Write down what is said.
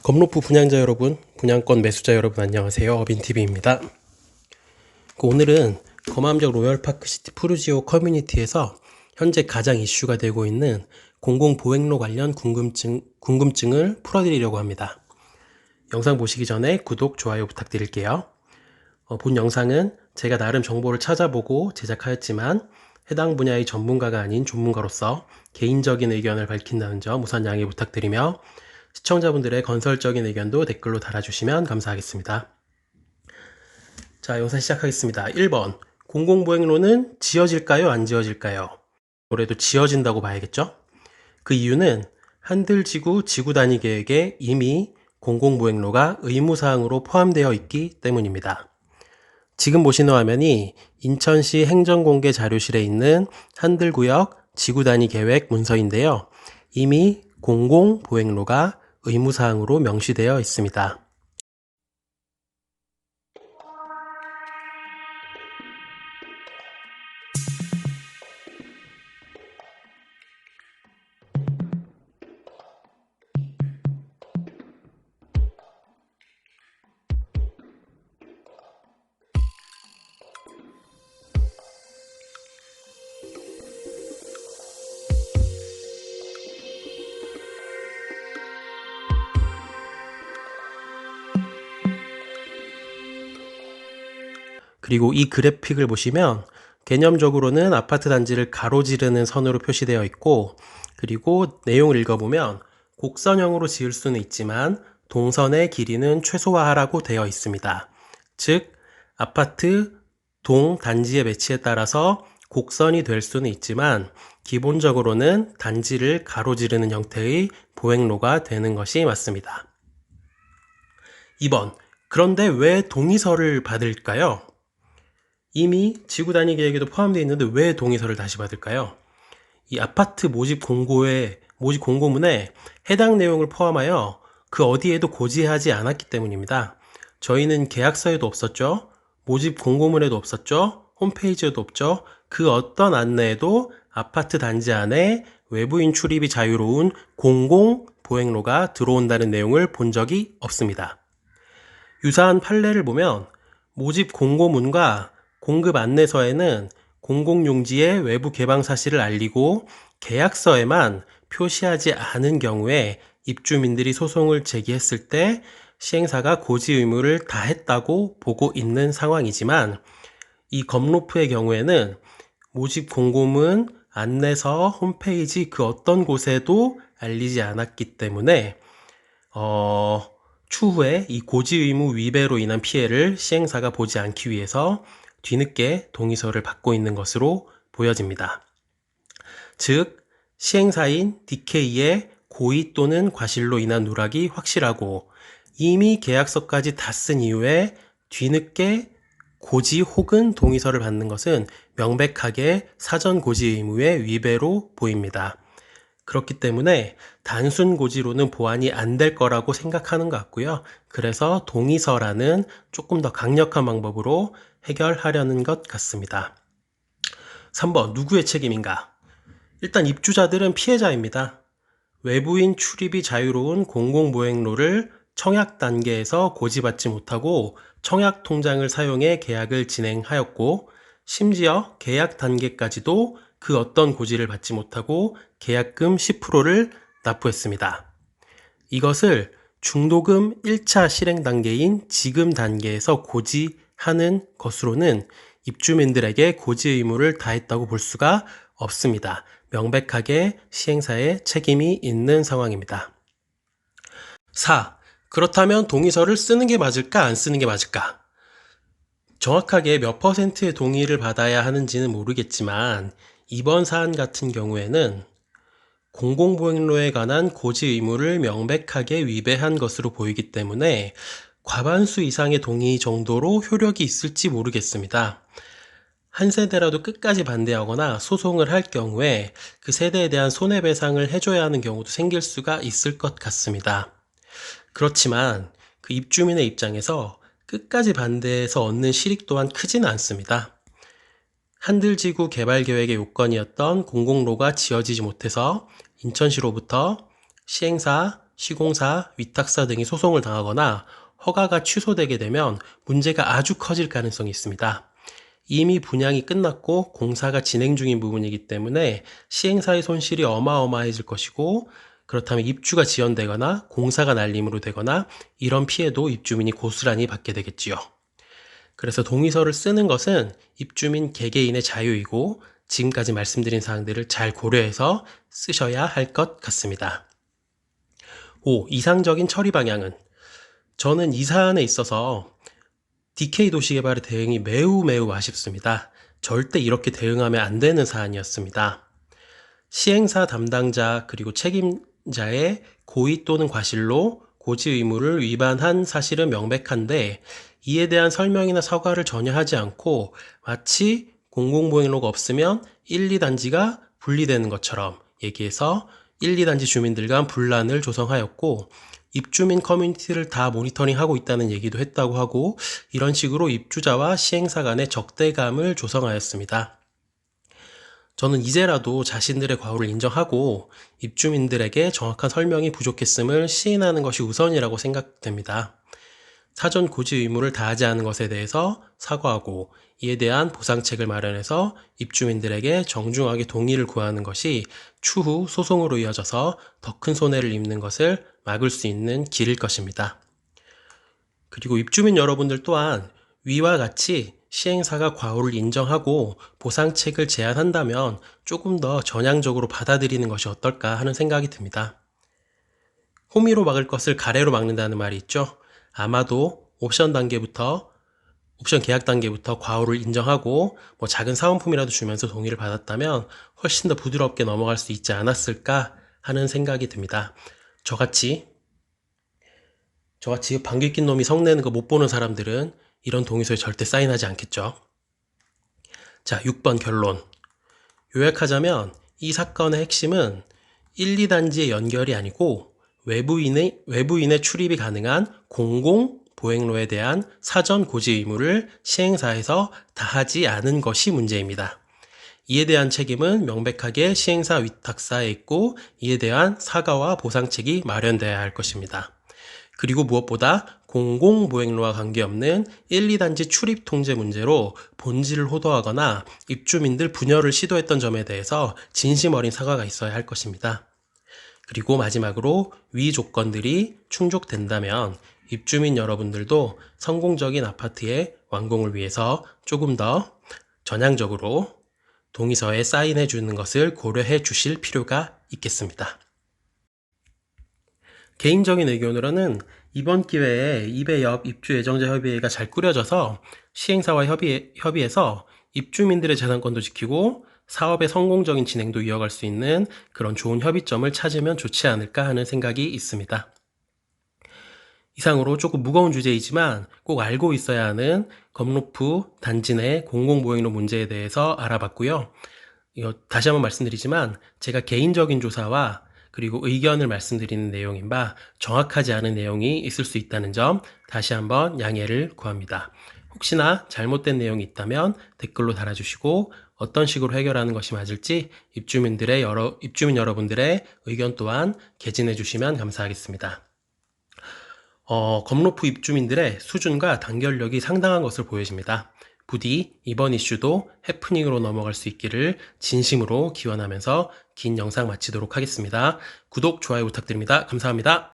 검로프 분양자 여러분, 분양권 매수자 여러분 안녕하세요. 어빈TV입니다. 오늘은 검암역 로열파크시티 푸르지오 커뮤니티에서 현재 가장 이슈가 되고 있는 공공보행로 관련 궁금증을 풀어드리려고 합니다. 영상 보시기 전에 구독, 좋아요 부탁드릴게요. 본 영상은 제가 나름 정보를 찾아보고 제작하였지만 해당 분야의 전문가가 아닌 전문가로서 개인적인 의견을 밝힌다는 점 우선 양해 부탁드리며 시청자분들의 건설적인 의견도 댓글로 달아주시면 감사하겠습니다. 자, 영상 시작하겠습니다. 1번, 공공보행로는 지어질까요? 안 지어질까요? 올해도 지어진다고 봐야겠죠? 그 이유는 한들지구 지구단위 계획에 이미 공공보행로가 의무사항으로 포함되어 있기 때문입니다. 지금 보시는 화면이 인천시 행정공개 자료실에 있는 한들구역 지구단위 계획 문서인데요. 이미 공공보행로가 의무사항으로 명시되어 있습니다. 그리고 이 그래픽을 보시면 개념적으로는 아파트 단지를 가로지르는 선으로 표시되어 있고, 그리고 내용을 읽어보면 곡선형으로 지을 수는 있지만 동선의 길이는 최소화하라고 되어 있습니다. 즉 아파트 동 단지의 배치에 따라서 곡선이 될 수는 있지만 기본적으로는 단지를 가로지르는 형태의 보행로가 되는 것이 맞습니다. 2번, 그런데 왜 동의서를 받을까요? 이미 지구단위 계획에도 포함되어 있는데 왜 동의서를 다시 받을까요? 이 아파트 모집 공고문에 해당 내용을 포함하여 그 어디에도 고지하지 않았기 때문입니다. 저희는 계약서에도 없었죠. 모집 공고문에도 없었죠. 홈페이지에도 없죠. 그 어떤 안내에도 아파트 단지 안에 외부인 출입이 자유로운 공공보행로가 들어온다는 내용을 본 적이 없습니다. 유사한 판례를 보면 모집 공고문과 공급 안내서에는 공공용지의 외부 개방 사실을 알리고 계약서에만 표시하지 않은 경우에 입주민들이 소송을 제기했을 때 시행사가 고지 의무를 다했다고 보고 있는 상황이지만, 이 검로프의 경우에는 모집 공고문, 안내서, 홈페이지 그 어떤 곳에도 알리지 않았기 때문에 추후에 이 고지 의무 위배로 인한 피해를 시행사가 보지 않기 위해서 뒤늦게 동의서를 받고 있는 것으로 보여집니다. 즉, 시행사인 DK의 고의 또는 과실로 인한 누락이 확실하고 이미 계약서까지 다 쓴 이후에 뒤늦게 고지 혹은 동의서를 받는 것은 명백하게 사전 고지 의무의 위배로 보입니다. 그렇기 때문에 단순 고지로는 보완이 안 될 거라고 생각하는 것 같고요. 그래서 동의서라는 조금 더 강력한 방법으로 해결하려는 것 같습니다. 3번, 누구의 책임인가? 일단 입주자들은 피해자입니다. 외부인 출입이 자유로운 공공보행로를 청약 단계에서 고지받지 못하고 청약 통장을 사용해 계약을 진행하였고, 심지어 계약 단계까지도 그 어떤 고지를 받지 못하고 계약금 10%를 납부했습니다. 이것을 중도금 1차 실행 단계인 지금 단계에서 고지하는 것으로는 입주민들에게 고지 의무를 다했다고 볼 수가 없습니다. 명백하게 시행사의 책임이 있는 상황입니다. 4. 그렇다면 동의서를 쓰는 게 맞을까, 안 쓰는 게 맞을까? 정확하게 몇 퍼센트의 동의를 받아야 하는지는 모르겠지만 이번 사안 같은 경우에는 공공보행로에 관한 고지 의무를 명백하게 위배한 것으로 보이기 때문에 과반수 이상의 동의 정도로 효력이 있을지 모르겠습니다. 한 세대라도 끝까지 반대하거나 소송을 할 경우에 그 세대에 대한 손해배상을 해줘야 하는 경우도 생길 수가 있을 것 같습니다. 그렇지만 그 입주민의 입장에서 끝까지 반대해서 얻는 실익 또한 크지는 않습니다. 한들지구 개발계획의 요건이었던 공공로가 지어지지 못해서 인천시로부터 시행사 시공사, 위탁사 등이 소송을 당하거나 허가가 취소되게 되면 문제가 아주 커질 가능성이 있습니다. 이미 분양이 끝났고 공사가 진행 중인 부분이기 때문에 시행사의 손실이 어마어마해질 것이고, 그렇다면 입주가 지연되거나 공사가 날림으로 되거나 이런 피해도 입주민이 고스란히 받게 되겠지요. 그래서 동의서를 쓰는 것은 입주민 개개인의 자유이고, 지금까지 말씀드린 사항들을 잘 고려해서 쓰셔야 할 것 같습니다. 5. 이상적인 처리 방향은? 저는 이 사안에 있어서 DK 도시개발의 대응이 매우 아쉽습니다. 절대 이렇게 대응하면 안 되는 사안이었습니다. 시행사 담당자 그리고 책임자의 고의 또는 과실로 고지 의무를 위반한 사실은 명백한데, 이에 대한 설명이나 사과를 전혀 하지 않고 마치 공공보행로가 없으면 1, 2단지가 분리되는 것처럼 얘기해서 1, 2단지 주민들 간 분란을 조성하였고, 입주민 커뮤니티를 다 모니터링하고 있다는 얘기도 했다고 하고, 이런 식으로 입주자와 시행사 간의 적대감을 조성하였습니다. 저는 이제라도 자신들의 과오를 인정하고 입주민들에게 정확한 설명이 부족했음을 시인하는 것이 우선이라고 생각됩니다. 사전 고지 의무를 다하지 않은 것에 대해서 사과하고 이에 대한 보상책을 마련해서 입주민들에게 정중하게 동의를 구하는 것이 추후 소송으로 이어져서 더 큰 손해를 입는 것을 막을 수 있는 길일 것입니다. 그리고 입주민 여러분들 또한 위와 같이 시행사가 과오를 인정하고 보상책을 제안한다면 조금 더 전향적으로 받아들이는 것이 어떨까 하는 생각이 듭니다. 호미로 막을 것을 가래로 막는다는 말이 있죠. 아마도 옵션 계약 단계부터 과오를 인정하고 작은 사은품이라도 주면서 동의를 받았다면 훨씬 더 부드럽게 넘어갈 수 있지 않았을까 하는 생각이 듭니다. 저같이 방귀 낀 놈이 성내는 거 못 보는 사람들은 이런 동의서에 절대 사인하지 않겠죠. 자, 6번 결론. 요약하자면 이 사건의 핵심은 1, 2단지의 연결이 아니고 외부인의 출입이 가능한 공공 보행로에 대한 사전 고지 의무를 시행사에서 다하지 않은 것이 문제입니다. 이에 대한 책임은 명백하게 시행사 위탁사에 있고, 이에 대한 사과와 보상책이 마련되어야 할 것입니다. 그리고 무엇보다 공공보행로와 관계없는 1, 2단지 출입 통제 문제로 본질을 호도하거나 입주민들 분열을 시도했던 점에 대해서 진심 어린 사과가 있어야 할 것입니다. 그리고 마지막으로 위 조건들이 충족된다면 입주민 여러분들도 성공적인 아파트의 완공을 위해서 조금 더 전향적으로 동의서에 사인해 주는 것을 고려해 주실 필요가 있겠습니다. 개인적인 의견으로는 이번 기회에 입외협 입주 예정자 협의회가 잘 꾸려져서 시행사와 협의해서 입주민들의 재산권도 지키고 사업의 성공적인 진행도 이어갈 수 있는 그런 좋은 협의점을 찾으면 좋지 않을까 하는 생각이 있습니다. 이상으로 조금 무거운 주제이지만 꼭 알고 있어야 하는 검로프 단지 내 공공보행로 문제에 대해서 알아봤고요. 이거 다시 한번 말씀드리지만 제가 개인적인 조사와 그리고 의견을 말씀드리는 내용인 바 정확하지 않은 내용이 있을 수 있다는 점 다시 한번 양해를 구합니다. 혹시나 잘못된 내용이 있다면 댓글로 달아주시고 어떤 식으로 해결하는 것이 맞을지 입주민 여러분들의 의견 또한 개진해 주시면 감사하겠습니다. 검로프 입주민들의 수준과 단결력이 상당한 것을 보여집니다. 부디 이번 이슈도 해프닝으로 넘어갈 수 있기를 진심으로 기원하면서 긴 영상 마치도록 하겠습니다. 구독, 좋아요 부탁드립니다. 감사합니다.